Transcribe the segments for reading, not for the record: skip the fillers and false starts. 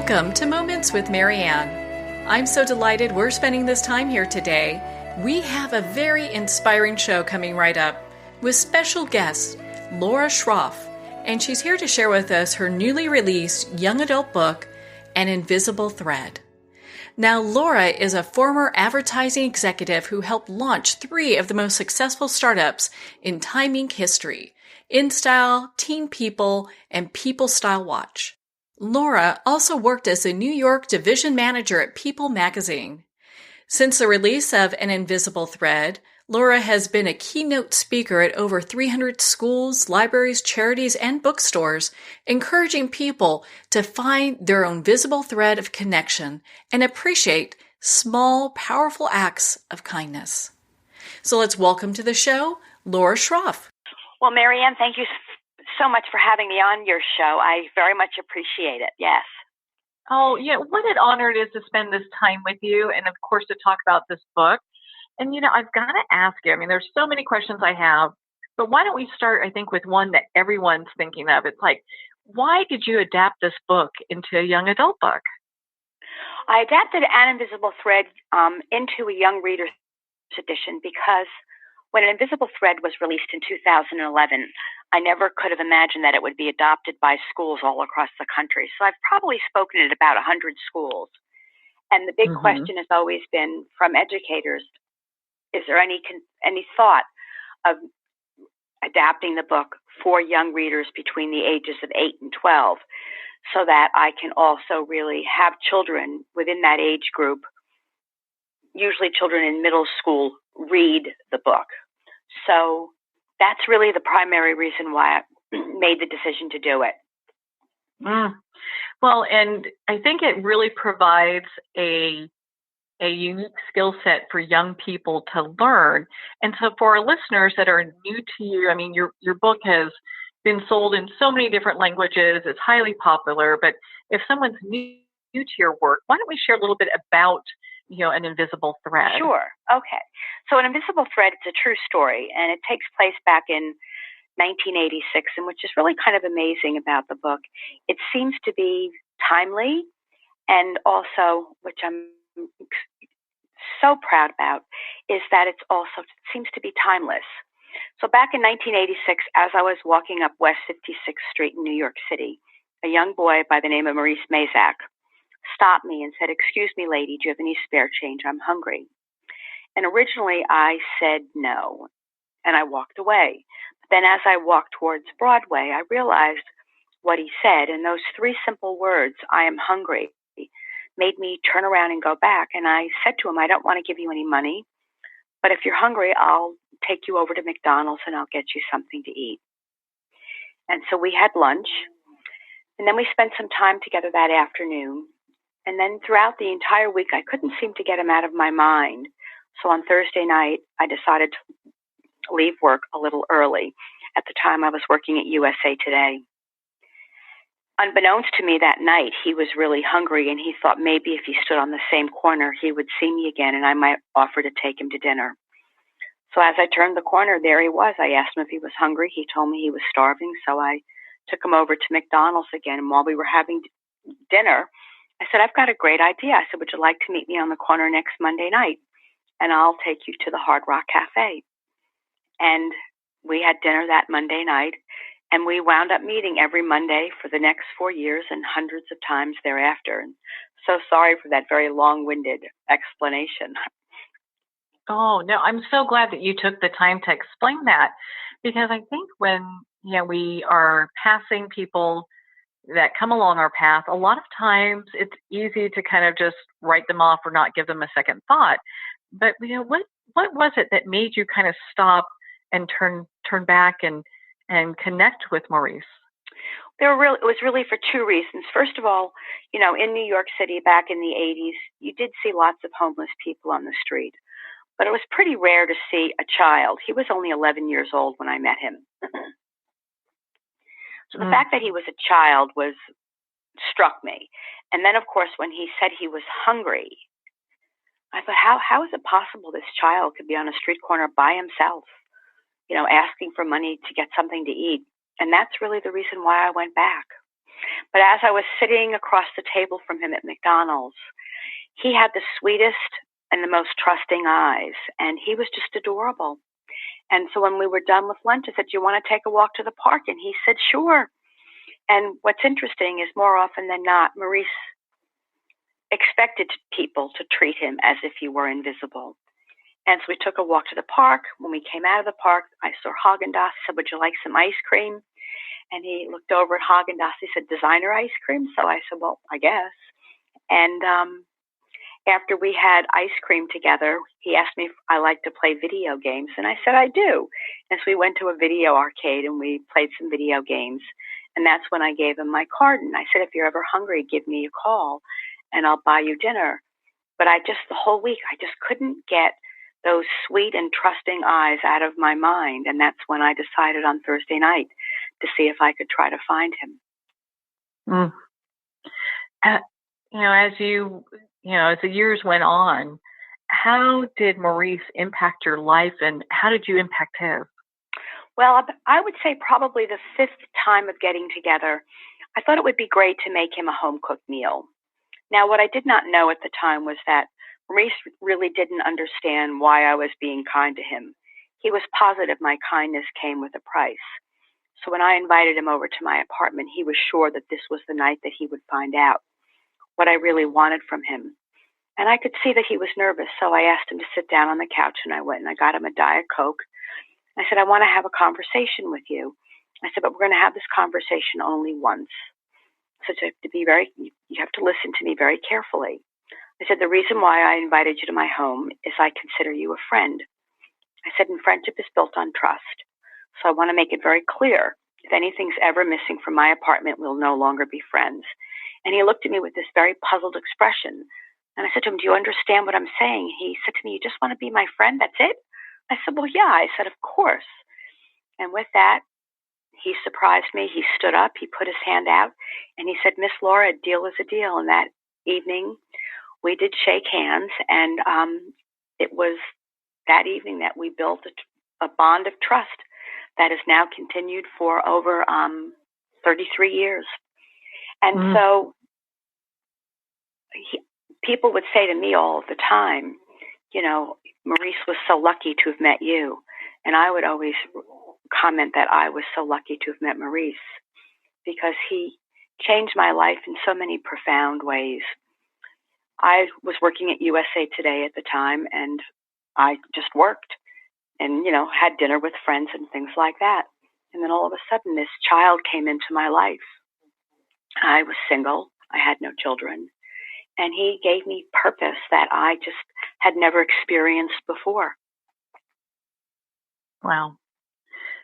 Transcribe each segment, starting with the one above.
Welcome to Moments with Marianne. I'm so delighted we're spending this time here today. We have a very inspiring show coming right up with special guest Laura-Schroff, and she's here to share with us her newly released young adult book, An Invisible Thread. Now, Laura is a former advertising executive who helped launch 3 of the most successful startups in Time Inc. history: InStyle, Teen People, and People Style Watch. Laura also worked as a New York division manager at People magazine. Since the release of An Invisible Thread, Laura has been a keynote speaker at over 300 schools, libraries, charities, and bookstores, encouraging people to find their own visible thread of connection and appreciate small, powerful acts of kindness. So let's welcome to the show, Laura-Schroff. Well, Marianne, thank you so much for having me on your show. I very much appreciate it. Yes. Oh, yeah. What an honor it is to spend this time with you and, of course, to talk about this book. And, I've got to ask you, there's so many questions I have, but why don't we start, I think, with one that everyone's thinking of. It's like, why did you adapt this book into a young adult book? I adapted An Invisible Thread into a young reader's edition because when An Invisible Thread was released in 2011, I never could have imagined that it would be adopted by schools all across the country. So I've probably spoken at about 100 schools. And the big question has always been from educators, is there any thought of adapting the book for young readers between the ages of 8 and 12 so that I can also really have children within that age group, usually children in middle school, read the book? So that's really the primary reason why I made the decision to do it. Well, and I think it really provides a unique skill set for young people to learn. And so for our listeners that are new to you, your book has been sold in so many different languages. It's highly popular. But if someone's new to your work, why don't we share a little bit about An Invisible Thread? Sure. Okay. So An Invisible Thread, it's a true story, and it takes place back in 1986, and which is really kind of amazing about the book. It seems to be timely, and also, which I'm so proud about, is that it seems to be timeless. So back in 1986, as I was walking up West 56th Street in New York City, a young boy by the name of Maurice stopped me and said, "Excuse me, lady, do you have any spare change? I'm hungry." And originally I said no, and I walked away. But then as I walked towards Broadway, I realized what he said, and those 3 simple words, "I am hungry," made me turn around and go back. And I said to him, "I don't want to give you any money, but if you're hungry, I'll take you over to McDonald's and I'll get you something to eat." And so we had lunch, and then we spent some time together that afternoon. And then throughout the entire week, I couldn't seem to get him out of my mind. So on Thursday night, I decided to leave work a little early. At the time, I was working at USA Today. Unbeknownst to me that night, he was really hungry, and he thought maybe if he stood on the same corner, he would see me again, and I might offer to take him to dinner. So as I turned the corner, there he was. I asked him if he was hungry. He told me he was starving, so I took him over to McDonald's again. And while we were having dinner, I said, "I've got a great idea." I said, "Would you like to meet me on the corner next Monday night? And I'll take you to the Hard Rock Cafe." And we had dinner that Monday night, and we wound up meeting every Monday for the next 4 years and hundreds of times thereafter. And so sorry for that very long-winded explanation. Oh, no, I'm so glad that you took the time to explain that, because I think when we are passing people that come along our path, a lot of times it's easy to kind of just write them off or not give them a second thought. But what was it that made you kind of stop and turn back and connect with Maurice? It was really for 2 reasons. First of all, in New York City back in the 80s, you did see lots of homeless people on the street, but it was pretty rare to see a child. He was only 11 years old when I met him. So the fact that he was a child struck me. And then, of course, when he said he was hungry, I thought, how is it possible this child could be on a street corner by himself, asking for money to get something to eat? And that's really the reason why I went back. But as I was sitting across the table from him at McDonald's, he had the sweetest and the most trusting eyes, and he was just adorable. And so when we were done with lunch, I said, "Do you want to take a walk to the park?" And he said, "Sure." And what's interesting is more often than not, Maurice expected people to treat him as if he were invisible. And so we took a walk to the park. When we came out of the park, I saw Haagen-Dazs. I said, "Would you like some ice cream?" And he looked over at Haagen-Dazs. He said, "Designer ice cream?" So I said, "Well, I guess." And after we had ice cream together, he asked me if I like to play video games. And I said, "I do." And so we went to a video arcade and we played some video games. And that's when I gave him my card. And I said, "If you're ever hungry, give me a call and I'll buy you dinner." But the whole week, I just couldn't get those sweet and trusting eyes out of my mind. And that's when I decided on Thursday night to see if I could try to find him. Mm. As the years went on, how did Maurice impact your life and how did you impact his? Well, I would say probably the fifth time of getting together, I thought it would be great to make him a home-cooked meal. Now, what I did not know at the time was that Maurice really didn't understand why I was being kind to him. He was positive my kindness came with a price. So when I invited him over to my apartment, he was sure that this was the night that he would find out what I really wanted from him. And I could see that he was nervous, so I asked him to sit down on the couch, and I went and I got him a Diet Coke. I said, "I want to have a conversation with you." I said, "But we're going to have this conversation only once. So you have to listen to me very carefully." I said, "The reason why I invited you to my home is I consider you a friend." I said, "And friendship is built on trust. So I want to make it very clear. If anything's ever missing from my apartment, we'll no longer be friends." And he looked at me with this very puzzled expression. And I said to him, "Do you understand what I'm saying?" He said to me, "You just want to be my friend? That's it?" I said, "Well, yeah." I said, "Of course." And with that, he surprised me. He stood up, he put his hand out, and he said, "Miss Laura, a deal is a deal." And that evening, we did shake hands, and it was that evening that we built a bond of trust that has now continued for over 33 years. And so people would say to me all the time, "Maurice was so lucky to have met you." And I would always comment that I was so lucky to have met Maurice because he changed my life in so many profound ways. I was working at USA Today at the time, and I just worked and, had dinner with friends and things like that. And then all of a sudden, this child came into my life. I was single. I had no children. And he gave me purpose that I just had never experienced before. Wow.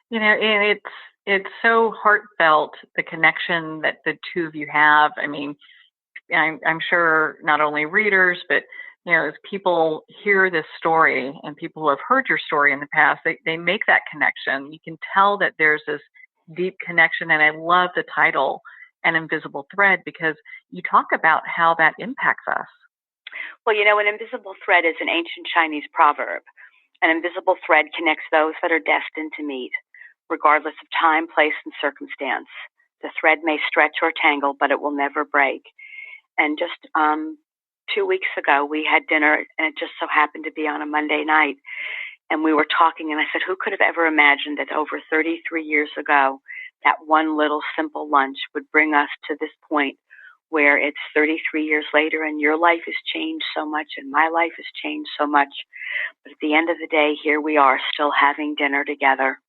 And it's so heartfelt, the connection that the two of you have. I mean, I'm sure not only readers, but as people hear this story and people who have heard your story in the past, they make that connection. You can tell that there's this deep connection. And I love the title, An Invisible Thread, because you talk about how that impacts us. Well, an invisible thread is an ancient Chinese proverb. An invisible thread connects those that are destined to meet, regardless of time, place, and circumstance. The thread may stretch or tangle, but it will never break. And just 2 weeks ago, we had dinner, and it just so happened to be on a Monday night. And we were talking, and I said, who could have ever imagined that over 33 years ago, that one little simple lunch would bring us to this point where it's 33 years later, and your life has changed so much, and my life has changed so much. But at the end of the day, here we are still having dinner together.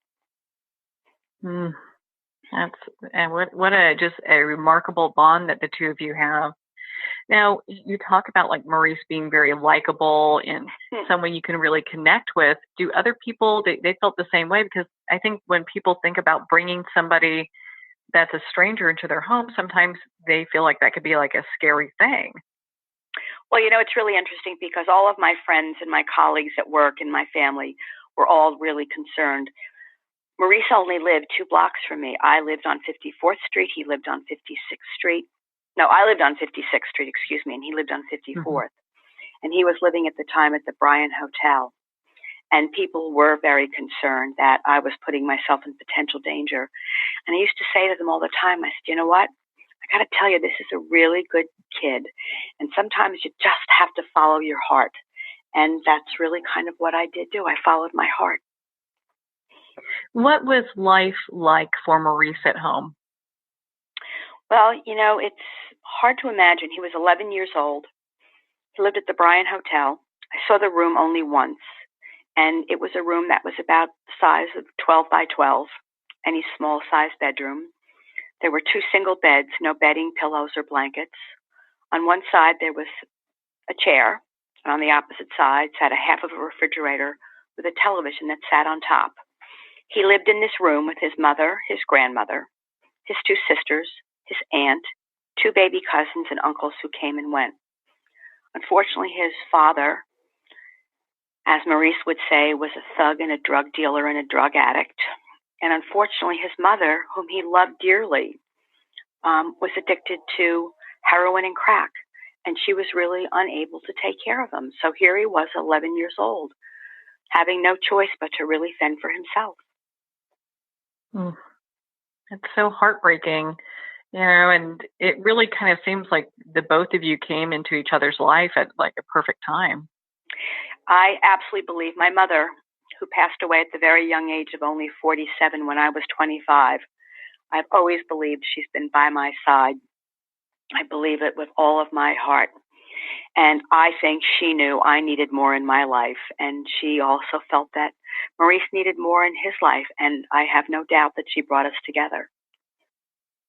What a remarkable bond that the two of you have. Now, you talk about Maurice being very likable and someone you can really connect with. Do other people, they felt the same way? Because I think when people think about bringing somebody that's a stranger into their home, sometimes they feel like that could be like a scary thing. Well, it's really interesting because all of my friends and my colleagues at work and my family were all really concerned. Maurice only lived 2 blocks from me. I lived on 54th Street. He lived on 56th Street. No, I lived on 56th Street, and he lived on 54th. Mm-hmm. And he was living at the time at the Bryant Hotel. And people were very concerned that I was putting myself in potential danger. And I used to say to them all the time, I said, you know what? I got to tell you, this is a really good kid. And sometimes you just have to follow your heart. And that's really kind of what I did do. I followed my heart. What was life like for Maurice at home? Well, it's hard to imagine. He was 11 years old. He lived at the Bryan Hotel. I saw the room only once, and it was a room that was about the size of 12 by 12, any small size bedroom. There were 2 single beds, no bedding, pillows, or blankets. On one side, there was a chair, and on the opposite side sat a half of a refrigerator with a television that sat on top. He lived in this room with his mother, his grandmother, his 2 sisters, his aunt, 2 baby cousins, and uncles who came and went. Unfortunately, his father, as Maurice would say, was a thug and a drug dealer and a drug addict. And unfortunately, his mother, whom he loved dearly, was addicted to heroin and crack. And she was really unable to take care of him. So here he was, 11 years old, having no choice but to really fend for himself. It's so heartbreaking, and it really kind of seems like the both of you came into each other's life at like a perfect time. I absolutely believe my mother, who passed away at the very young age of only 47 when I was 25, I've always believed she's been by my side. I believe it with all of my heart. And I think she knew I needed more in my life. And she also felt that Maurice needed more in his life. And I have no doubt that she brought us together.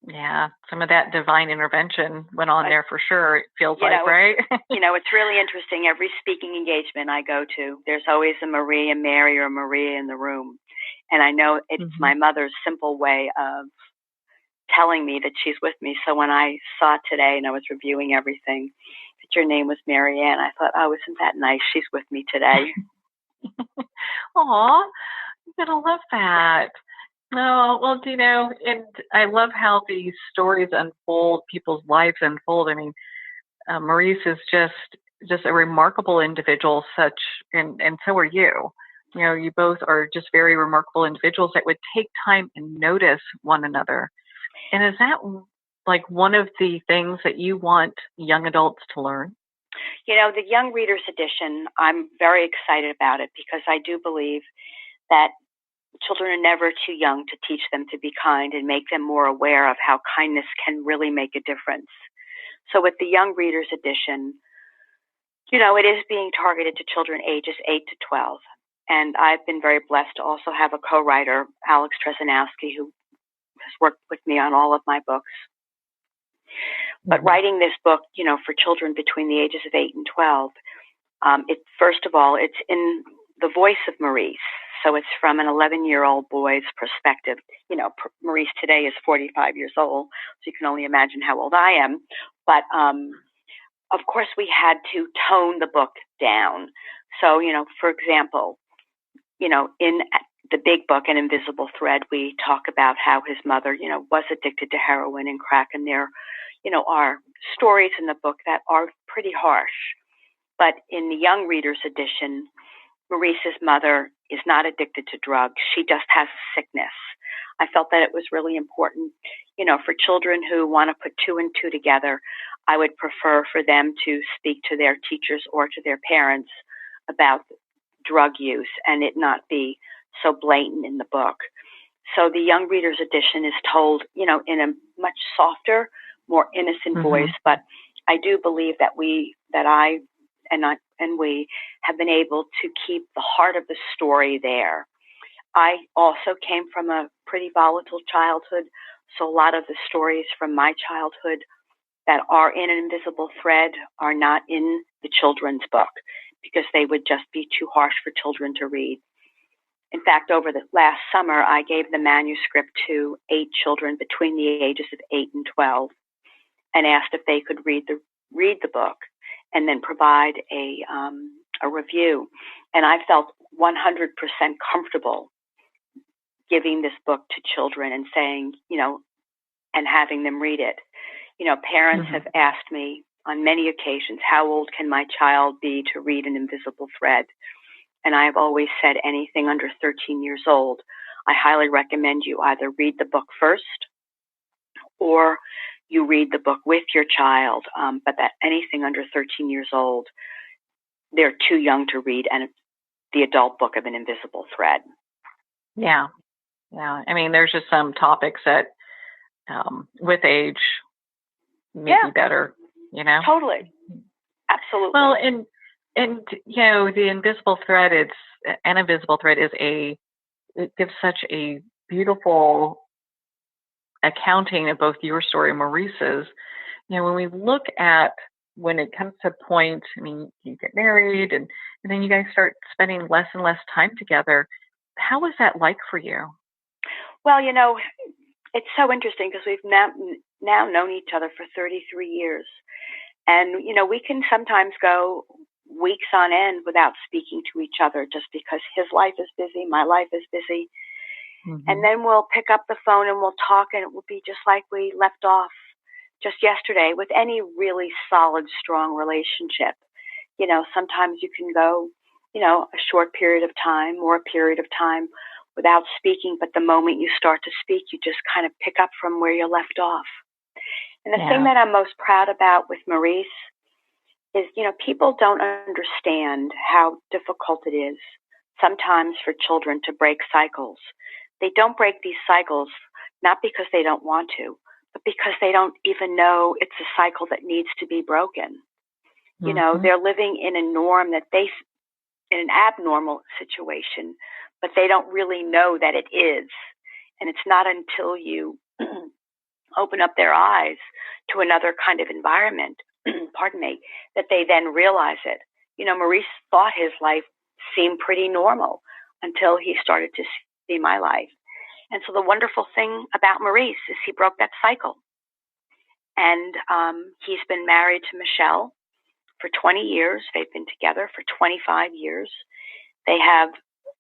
Yeah, some of that divine intervention went on there for sure, it feels like, right? It's really interesting. Every speaking engagement I go to, there's always a Marie, a Mary, or a Maria in the room. And I know it's my mother's simple way of telling me that she's with me. So when I saw today and I was reviewing everything, that your name was Marianne, I thought, oh, isn't that nice? She's with me today. Aw, you're going to love that. No, well, and I love how these stories unfold, people's lives unfold. I mean, Maurice is just a remarkable individual, and so are you. You both are just very remarkable individuals that would take time and notice one another. And is that like one of the things that you want young adults to learn? The Young Readers Edition, I'm very excited about it because I do believe that children are never too young to teach them to be kind and make them more aware of how kindness can really make a difference. So with the Young Readers Edition, it is being targeted to children ages 8 to 12. And I've been very blessed to also have a co-writer, Alex Trezanowski, who has worked with me on all of my books. But writing this book, for children between the ages of 8 and 12, first of all, it's in the voice of Maurice. So it's from an 11-year-old boy's perspective. Maurice today is 45 years old, so you can only imagine how old I am. But, of course, we had to tone the book down. So, for example, in the big book, An Invisible Thread, we talk about how his mother, was addicted to heroin and crack. And there, are stories in the book that are pretty harsh. But in the Young Readers Edition, Maurice's mother is not addicted to drugs. She just has a sickness. I felt that it was really important, for children who want to put 2 and 2 together. I would prefer for them to speak to their teachers or to their parents about drug use and it not be so blatant in the book. So the Young Readers Edition is told, in a much softer, more innocent voice. But I do believe that we have been able to keep the heart of the story there. I also came from a pretty volatile childhood, so a lot of the stories from my childhood that are in An Invisible Thread are not in the children's book because they would just be too harsh for children to read. In fact, over the last summer, I gave the manuscript to 8 children between the ages of 8 and 12 and asked if they could read the book and then provide a review. And I felt 100% comfortable giving this book to children and saying, and having them read it. Parents have asked me on many occasions, how old can my child be to read An Invisible Thread? And I have always said anything under 13 years old. I highly recommend you either read the book first or you read the book with your child, but that anything under 13 years old, they're too young to read the adult book of An Invisible Thread. Yeah. Yeah. I mean, there's just some topics that with age may be better, you know? Totally. Absolutely. Well, and you know, the Invisible Thread, An Invisible Thread it gives such a beautiful accounting of both your story and Maurice's. You know, when we look at when it comes to a point, I mean, you get married and then you guys start spending less and less time together. How was that like for you? Well, you know, it's so interesting because we've now known each other for 33 years. And, you know, we can sometimes go weeks on end without speaking to each other just because his life is busy, my life is busy. Mm-hmm. And then we'll pick up the phone and we'll talk, and it will be just like we left off just yesterday with any really solid, strong relationship. You know, sometimes you can go, you know, a short period of time or a period of time without speaking, but the moment you start to speak, you just kind of pick up from where you left off. And the thing that I'm most proud about with Maurice is, you know, people don't understand how difficult it is sometimes for children to break cycles. They don't break these cycles not because they don't want to, but because they don't even know it's a cycle that needs to be broken. You know, they're living in a norm in an abnormal situation, but they don't really know that it is. And it's not until you open up their eyes to another kind of environment, pardon me, that they then realize it. You know, Maurice thought his life seemed pretty normal until he started to see my life. And so the wonderful thing about Maurice is he broke that cycle. And he's been married to Michelle for 20 years. They've been together for 25 years. They have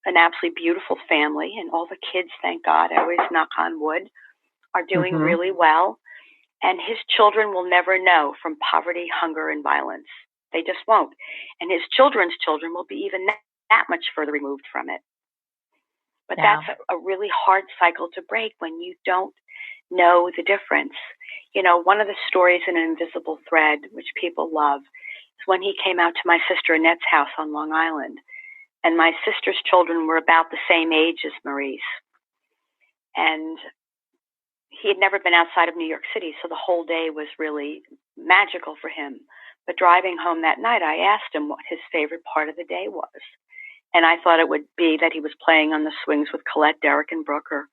an absolutely beautiful family, and all the kids, thank God, I always knock on wood, are doing really well. And his children will never know from poverty, hunger, and violence. They just won't. And his children's children will be even that much further removed from it. But that's a really hard cycle to break when you don't know the difference. You know, one of the stories in An Invisible Thread, which people love, is when he came out to my sister Annette's house on Long Island. And my sister's children were about the same age as Maurice. And he had never been outside of New York City, so the whole day was really magical for him. But driving home that night, I asked him what his favorite part of the day was. And I thought it would be that he was playing on the swings with Colette, Derek, and Brooke, or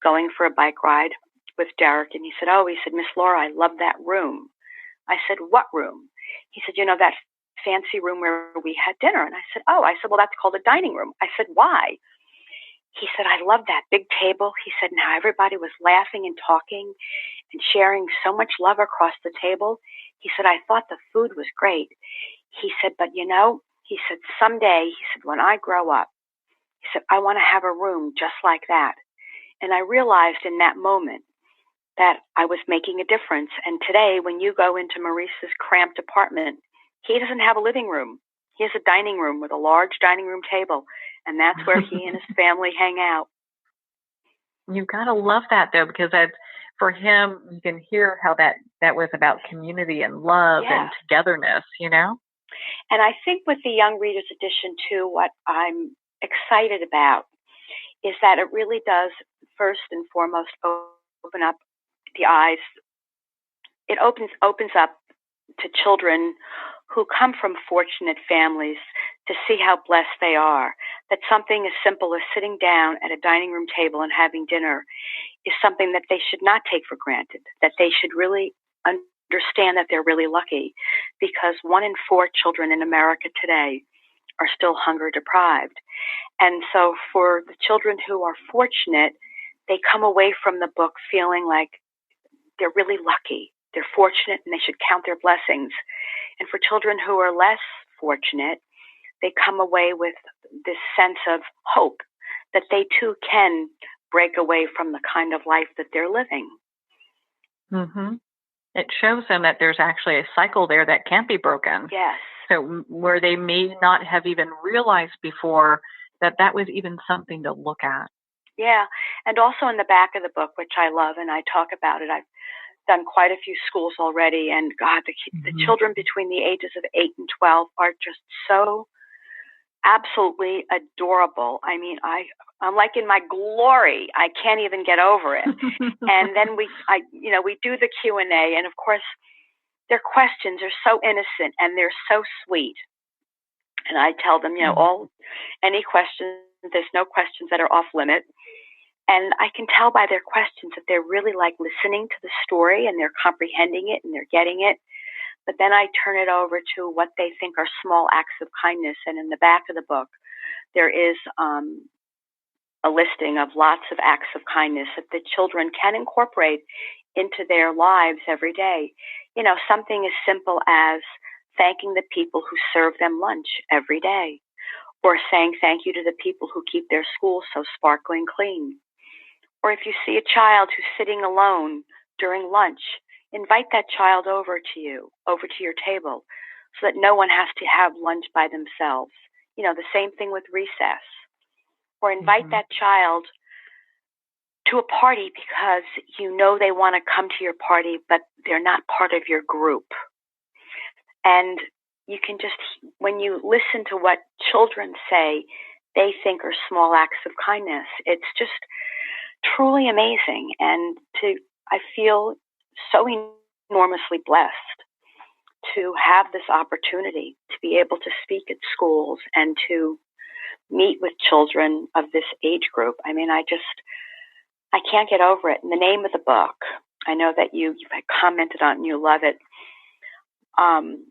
going for a bike ride with Derek. And he said, Miss Laura, I love that room. I said, what room? He said, you know, that fancy room where we had dinner. And I said, well, that's called a dining room. I said, why? He said, I love that big table. He said, now everybody was laughing and talking and sharing so much love across the table. He said, I thought the food was great. He said, but you know, he said, someday, he said, when I grow up, he said, I want to have a room just like that. And I realized in that moment that I was making a difference. And today, when you go into Maurice's cramped apartment, he doesn't have a living room. He has a dining room with a large dining room table, and that's where he and his family hang out. You've got to love that, though, because for him, you can hear how that was about community and love and togetherness, you know? And I think with the Young Readers Edition, too, what I'm excited about is that it really does, first and foremost, open up the eyes. It opens up to children who come from fortunate families to see how blessed they are, that something as simple as sitting down at a dining room table and having dinner is something that they should not take for granted, that they should really understand that they're really lucky, because 1 in 4 children in America today are still hunger deprived. And so for the children who are fortunate, they come away from the book feeling like they're really lucky. They're fortunate and they should count their blessings. And for children who are less fortunate, they come away with this sense of hope that they too can break away from the kind of life that they're living. Mm-hmm. It shows them that there's actually a cycle there that can't be broken. Yes. So where they may not have even realized before that was even something to look at. Yeah. And also in the back of the book, which I love, and I talk about it, I've done quite a few schools already, and God, the children between the ages of 8 and 12 are just so absolutely adorable. I mean, I'm like in my glory. I can't even get over it. And then we do the Q&A, and of course, their questions are so innocent and they're so sweet. And I tell them, any questions, there's no questions that are off limit. And I can tell by their questions that they're really like listening to the story and they're comprehending it and they're getting it. But then I turn it over to what they think are small acts of kindness. And in the back of the book, there is a listing of lots of acts of kindness that the children can incorporate into their lives every day. Something as simple as thanking the people who serve them lunch every day, or saying thank you to the people who keep their schools so sparkling clean. Or if you see a child who's sitting alone during lunch, invite that child over to your table, so that no one has to have lunch by themselves. The same thing with recess. Or invite that child to a party because they want to come to your party, but they're not part of your group. And you can just, when you listen to what children say they think are small acts of kindness, it's just truly amazing. And I feel so enormously blessed to have this opportunity to be able to speak at schools and to meet with children of this age group. I mean, I can't get over it. And the name of the book, I know that you've commented on it and you love it.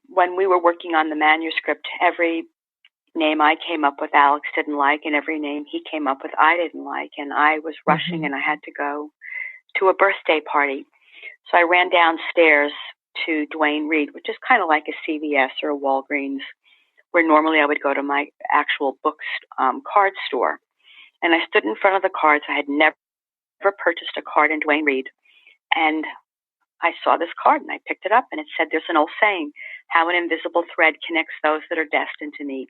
When we were working on the manuscript, every name I came up with, Alex didn't like, and every name he came up with, I didn't like. And I was rushing and I had to go to a birthday party. So I ran downstairs to Duane Reade, which is kind of like a CVS or a Walgreens, where normally I would go to my actual card store. And I stood in front of the cards. I had never purchased a card in Duane Reade. And I saw this card and I picked it up, and it said, there's an old saying, how an invisible thread connects those that are destined to meet.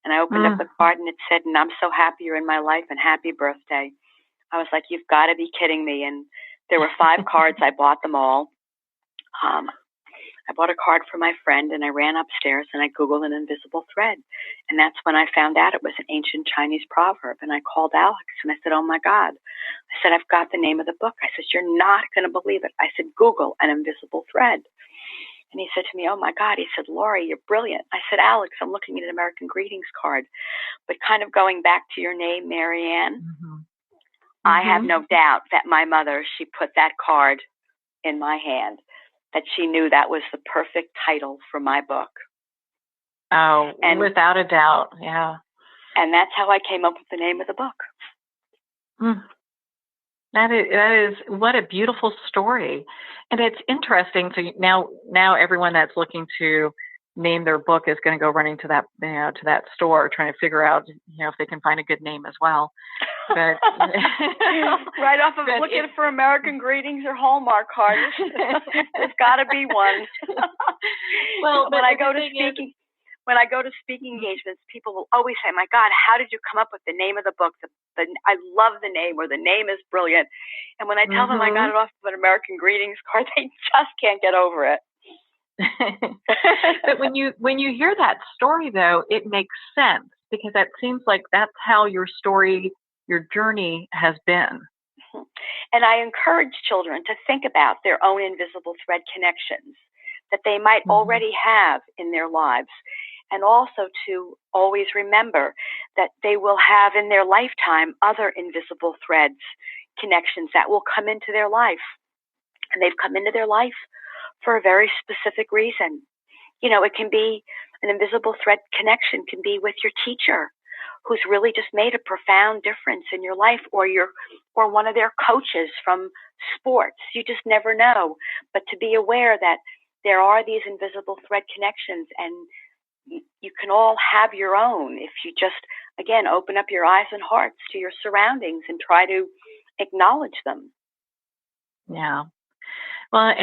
And I opened up the card and it said, and I'm so happy you're in my life and happy birthday. I was like, you've got to be kidding me. And there were 5 cards. I bought them all. I bought a card for my friend, and I ran upstairs and I Googled an invisible thread. And that's when I found out it was an ancient Chinese proverb. And I called Alex and I said, oh my God. I said, I've got the name of the book. I said, you're not going to believe it. I said, Google an invisible thread. And he said to me, oh my God. He said, Laurie, you're brilliant. I said, Alex, I'm looking at an American Greetings card. But kind of going back to your name, Marianne, I have no doubt that my mother, she put that card in my hand, that she knew that was the perfect title for my book. Oh, and without a doubt, yeah. And that's how I came up with the name of the book. That is what a beautiful story. And it's interesting. So now everyone that's looking to name their book is going to go running to that store, trying to figure out, if they can find a good name as well. But right off of looking for American Greetings or Hallmark cards, there's got to be one. Well, when I go to speaking engagements, people will always say, "My God, how did you come up with the name of the book? I love the name, or the name is brilliant." And when I tell them I got it off of an American Greetings card, they just can't get over it. But when you hear that story, though, it makes sense, because that seems like that's how your story, your journey has been. And I encourage children to think about their own invisible thread connections that they might already have in their lives, and also to always remember that they will have in their lifetime other invisible threads, connections that will come into their life. And they've come into their life for a very specific reason. It can be an invisible thread connection, can be with your teacher who's really just made a profound difference in your life, or one of their coaches from sports. You just never know. But to be aware that there are these invisible thread connections, and you can all have your own if you just, again, open up your eyes and hearts to your surroundings and try to acknowledge them. Yeah. Well,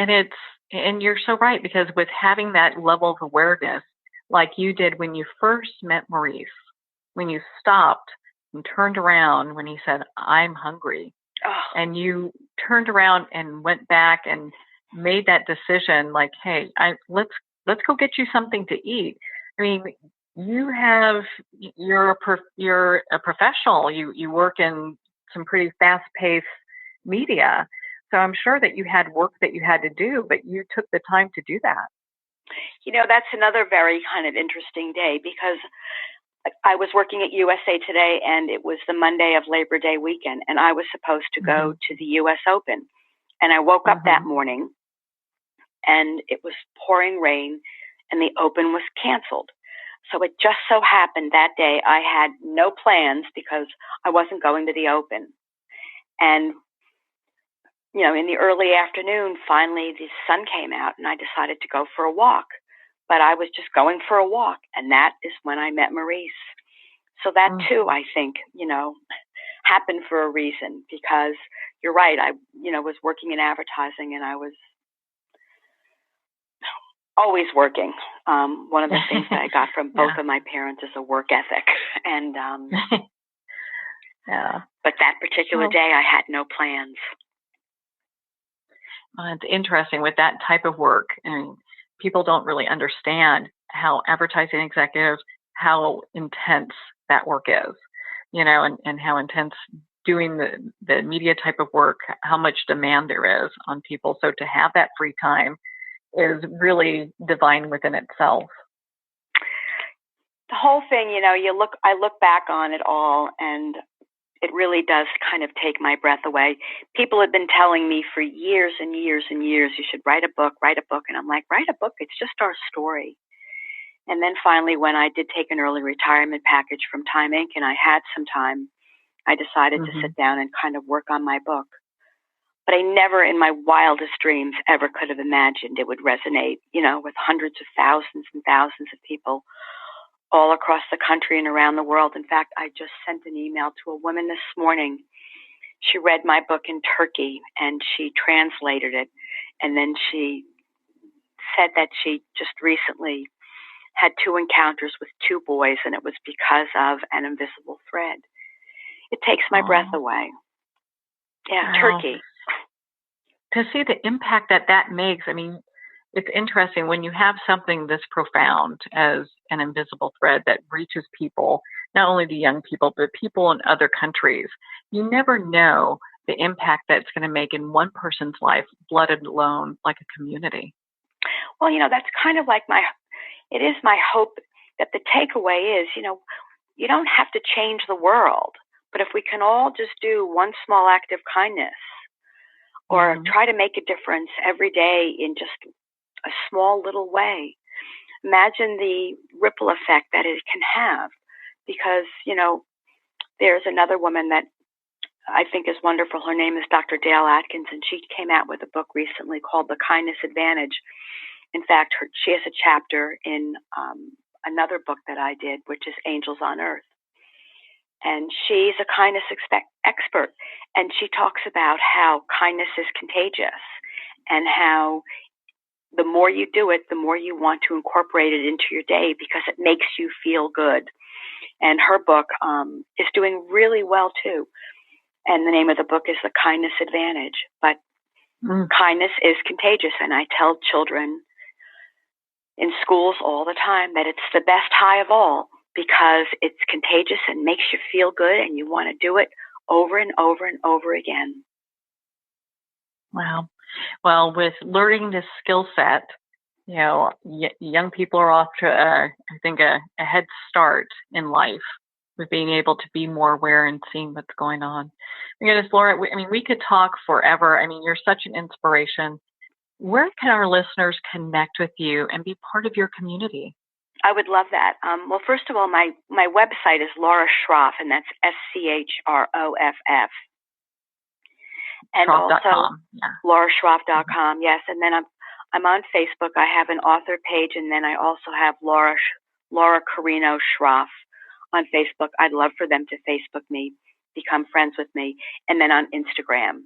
and you're so right, because with having that level of awareness, like you did when you first met Maurice, when you stopped and turned around when he said, I'm hungry, and you turned around and went back and made that decision, like, hey, let's go get you something to eat. I mean, you're a professional. You work in some pretty fast-paced media. So I'm sure that you had work that you had to do, but you took the time to do that. That's another very kind of interesting day, because I was working at USA Today, and it was the Monday of Labor Day weekend, and I was supposed to go to the US Open. And I woke up that morning, and it was pouring rain, and the Open was canceled. So it just so happened that day I had no plans because I wasn't going to the Open. And, in the early afternoon, finally the sun came out, and I decided to go for a walk. But I was just going for a walk, and that is when I met Maurice. So that too, I think, happened for a reason, because you're right. I, was working in advertising, and I was always working. One of the things that I got from both of my parents is a work ethic. And, but that particular day I had no plans. It's interesting with that type of work. And people don't really understand how advertising executives, how intense that work is, and how intense doing the media type of work, how much demand there is on people. So to have that free time is really divine within itself. The whole thing, I look back on it all, and it really does kind of take my breath away. People have been telling me for years and years and years, you should write a book. And I'm like, write a book? It's just our story. And then finally, when I did take an early retirement package from Time Inc. and I had some time, I decided to sit down and kind of work on my book. But I never in my wildest dreams ever could have imagined it would resonate, with hundreds of thousands and thousands of people all across the country and around the world. In fact, I just sent an email to a woman this morning. She read my book in Turkey, and she translated it. And then she said that she just recently had 2 encounters with 2 boys, and it was because of an invisible thread. It takes my breath away. Yeah, wow. Turkey. To see the impact that makes, I mean, it's interesting when you have something this profound as an invisible thread that reaches people, not only the young people, but people in other countries. You never know the impact that's going to make in one person's life, let alone like a community. Well, that's kind of like it is my hope that the takeaway is, you don't have to change the world, but if we can all just do one small act of kindness, or try to make a difference every day in just a small little way, imagine the ripple effect that it can have. Because, there's another woman that I think is wonderful. Her name is Dr. Dale Atkins, and she came out with a book recently called The Kindness Advantage. In fact, she has a chapter in another book that I did, which is Angels on Earth. And she's a kindness expert. And she talks about how kindness is contagious, and how the more you do it, the more you want to incorporate it into your day, because it makes you feel good. And her book is doing really well, too. And the name of the book is The Kindness Advantage. But kindness is contagious. And I tell children in schools all the time that it's the best high of all, because it's contagious and makes you feel good, and you want to do it over and over and over again. Wow. Well, with learning this skill set, young people are off to, I think, a head start in life with being able to be more aware and seeing what's going on. Goodness, Laura, we could talk forever. You're such an inspiration. Where can our listeners connect with you and be part of your community? I would love that. Well, first of all, my website is laura-schroff, and that's SCHROFF. And Schroff.com. Yeah. laura-schroff.com, yes. And then I'm on Facebook. I have an author page, and then I also have Laura Carino Schroff on Facebook. I'd love for them to Facebook me, become friends with me. And then on Instagram,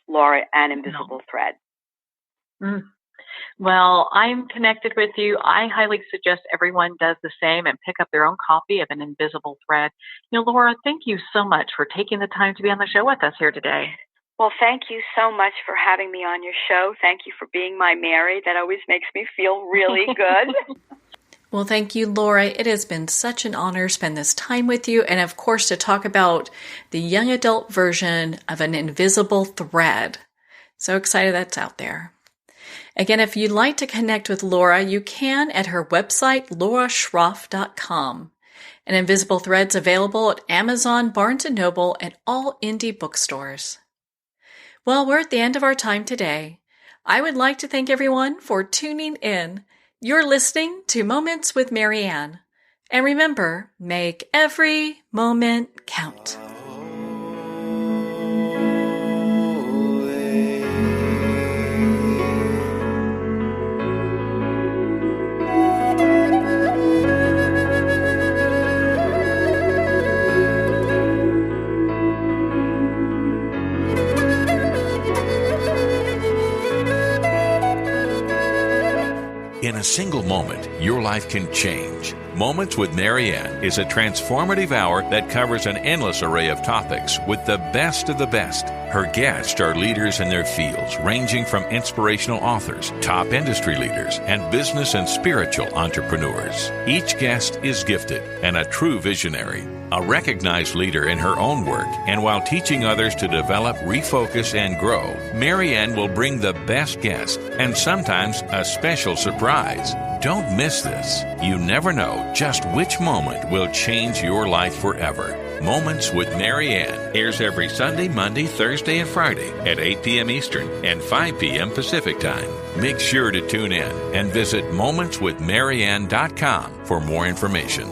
Laura and Invisible Thread. Well, I'm connected with you. I highly suggest everyone does the same and pick up their own copy of An Invisible Thread. Laura, thank you so much for taking the time to be on the show with us here today. Well, thank you so much for having me on your show. Thank you for being my Mary. That always makes me feel really good. Well, thank you, Laura. It has been such an honor to spend this time with you, and of course to talk about the young adult version of An Invisible Thread. So excited that's out there. Again, if you'd like to connect with Laura, you can at her website, laura-schroff.com. An Invisible Thread's available at Amazon, Barnes & Noble, and all indie bookstores. Well, we're at the end of our time today. I would like to thank everyone for tuning in. You're listening to Moments with Marianne. And remember, make every moment count. In a single moment, your life can change. Moments with Marianne is a transformative hour that covers an endless array of topics with the best of the best. Her guests are leaders in their fields, ranging from inspirational authors, top industry leaders, and business and spiritual entrepreneurs. Each guest is gifted and a true visionary, a recognized leader in her own work, and while teaching others to develop, refocus, and grow, Marianne will bring the best guest and sometimes a special surprise. Don't miss this. You never know just which moment will change your life forever. Moments with Marianne airs every Sunday, Monday, Thursday, and Friday at 8 p.m. Eastern and 5 p.m. Pacific Time. Make sure to tune in and visit momentswithmarianne.com for more information.